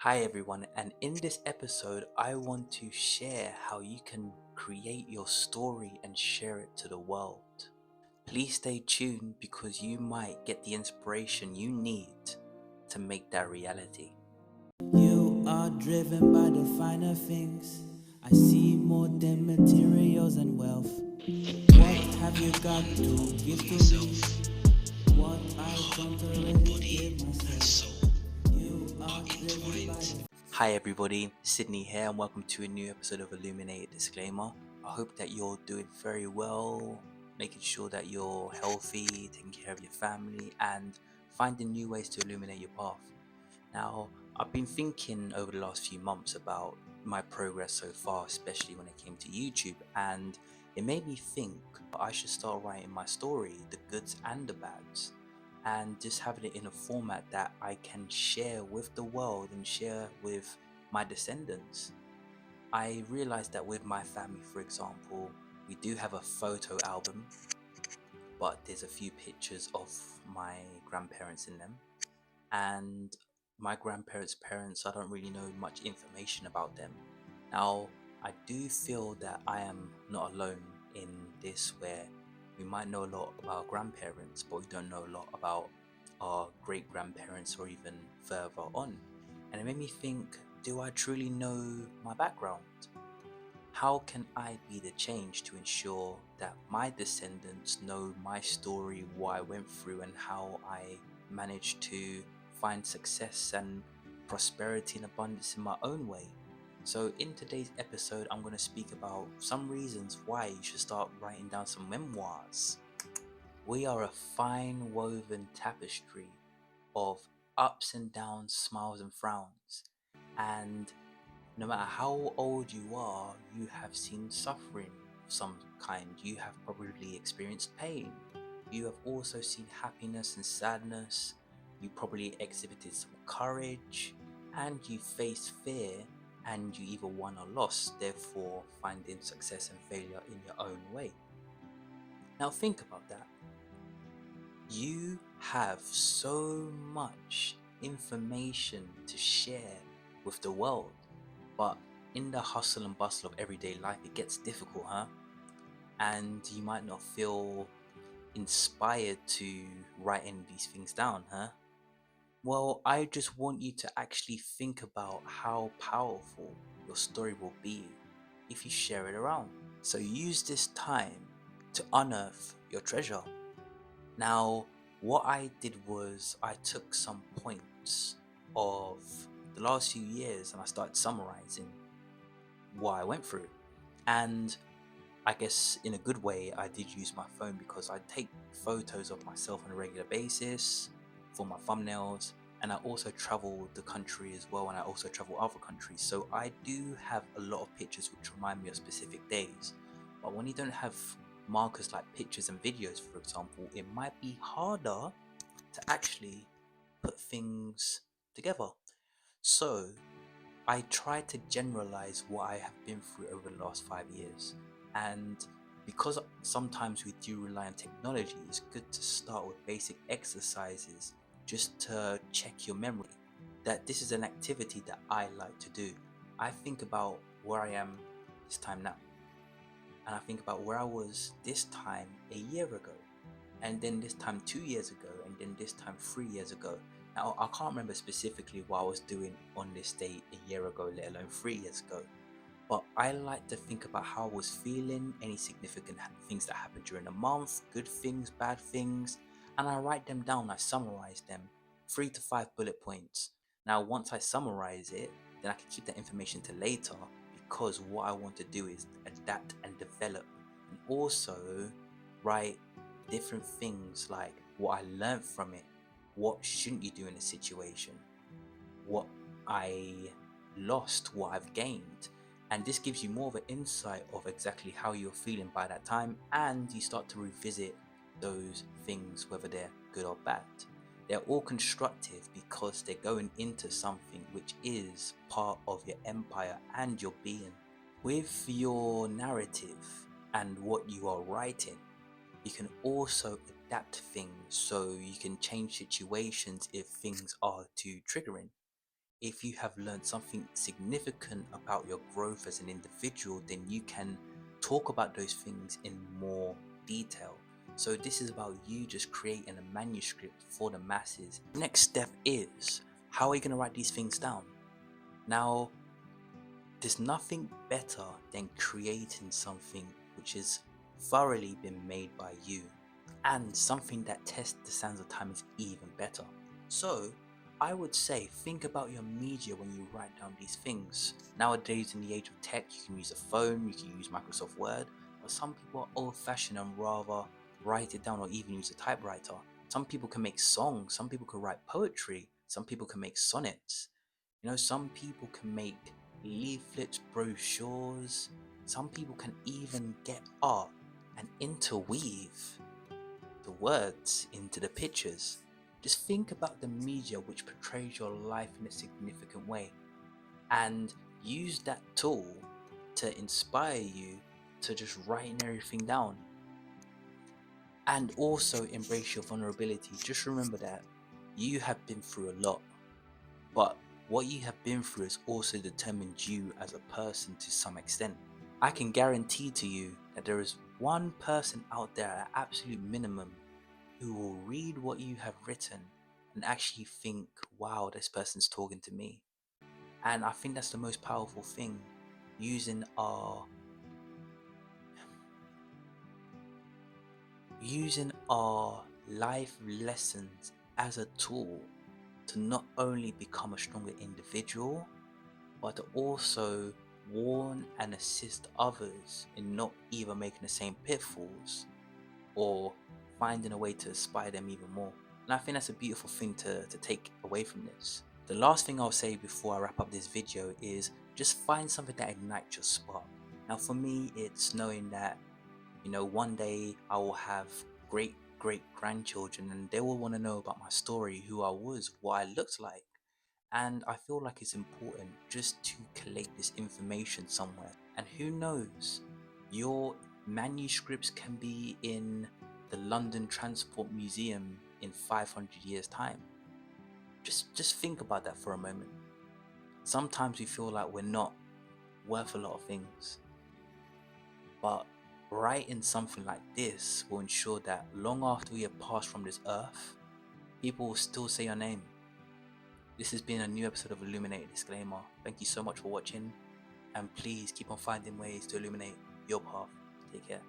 Hi everyone, and in this episode, I want to share how you can create your story and share it to the world. Please stay tuned because you might get the inspiration you need to make that reality. You are driven by the finer things. I see more than materials and wealth. What have you got to give to me? What I don't already give myself. You are driven by the Hi everybody, Sydney here, and welcome to a new episode of Illuminate Disclaimer. I hope that you're doing very well, making sure that you're healthy, taking care of your family, and finding new ways to illuminate your path. Now, I've been thinking over the last few months about my progress so far, especially when it came to YouTube, and it made me think I should start writing my story, the goods and the bads, and just having it in a format that I can share with the world and share with my descendants. I realized that with my family, for example, we do have a photo album, but there's a few pictures of my grandparents in them, and my grandparents' parents, I don't really know much information about them. Now, I do feel that I am not alone in this, where we might know a lot about our grandparents, but we don't know a lot about our great grandparents or even further on. And it made me think, do I truly know my background? How can I be the change to ensure that my descendants know my story, what I went through, and how I managed to find success and prosperity and abundance in my own way? So, in today's episode, I'm going to speak about some reasons why you should start writing down some memoirs. We are a fine woven tapestry of ups and downs, smiles and frowns, and no matter how old you are, you have seen suffering of some kind. You have probably experienced pain. You have also seen happiness and sadness. You probably exhibited some courage, and you faced fear, and you either won or lost, therefore finding success and failure in your own way. Now think about that. You have so much information to share with the world, but in the hustle and bustle of everyday life, it gets difficult, huh? And you might not feel inspired to write any of these things down, huh? Well, I just want you to actually think about how powerful your story will be if you share it around. So use this time to unearth your treasure. Now, what I did was I took some points of the last few years and I started summarizing what I went through. And I guess in a good way, I did use my phone because I take photos of myself on a regular basis for my thumbnails. And I also travel the country as well, and I also travel other countries. So I do have a lot of pictures which remind me of specific days. But when you don't have markers like pictures and videos, for example, it might be harder to actually put things together. So I try to generalize what I have been through over the last 5 years. And because sometimes we do rely on technology, it's good to start with basic exercises just to check your memory. That this is an activity that I like to do. I think about where I am this time now, and I think about where I was this time a year ago, and then this time 2 years ago, and then this time 3 years ago. Now, I can't remember specifically what I was doing on this day a year ago, let alone 3 years ago. But I like to think about how I was feeling, any significant things that happened during the month, good things, bad things, and I write them down. I summarize them, 3 to 5 bullet points. Now, once I summarize it, then I can keep that information to later, because what I want to do is adapt and develop, and also write different things like what I learned from it, what shouldn't you do in a situation, what I lost, what I've gained. And this gives you more of an insight of exactly how you're feeling by that time, and you start to revisit those things, whether they're good or bad. They're all constructive because they're going into something which is part of your empire and your being. With your narrative and what you are writing, you can also adapt things, so you can change situations if things are too triggering. if you have learned something significant about your growth as an individual, then you can talk about those things in more detail. So this is about you just creating a manuscript for the masses. Next step is, how are you going to write these things down? Now, there's nothing better than creating something which has thoroughly been made by you, and something that tests the sands of time is even better. So I would say, think about your media when you write down these things. Nowadays, in the age of tech, you can use a phone, you can use Microsoft Word, but some people are old-fashioned and rather write it down or even use a typewriter. Some people can make songs, some people can write poetry, some people can make sonnets. Some people can make leaflets, brochures. Some people can even get art and interweave the words into the pictures. Just think about the media which portrays your life in a significant way, and use that tool to inspire you to just writing everything down. And also embrace your vulnerability. Just remember that you have been through a lot, but what you have been through has also determined you as a person to some extent. I can guarantee to you that there is one person out there at absolute minimum who will read what you have written and actually think, wow, this person's talking to me. And I think that's the most powerful thing, using our life lessons as a tool to not only become a stronger individual, but to also warn and assist others in not either making the same pitfalls or finding a way to inspire them even more. And I think that's a beautiful thing to take away from this. The last thing I'll say before I wrap up this video is just find something that ignites your spark. Now for me, it's knowing that, one day I will have great grandchildren and they will want to know about my story, who I was, what I looked like. And I feel like it's important just to collect this information somewhere. And who knows, your manuscripts can be in the London Transport Museum in 500 years time. Just think about that for a moment. Sometimes we feel like we're not worth a lot of things, but writing something like this will ensure that long after we have passed from this earth, people will still say your name. This has been a new episode of Illuminated Disclaimer. Thank you so much for watching, and please keep on finding ways to illuminate your path. Take care.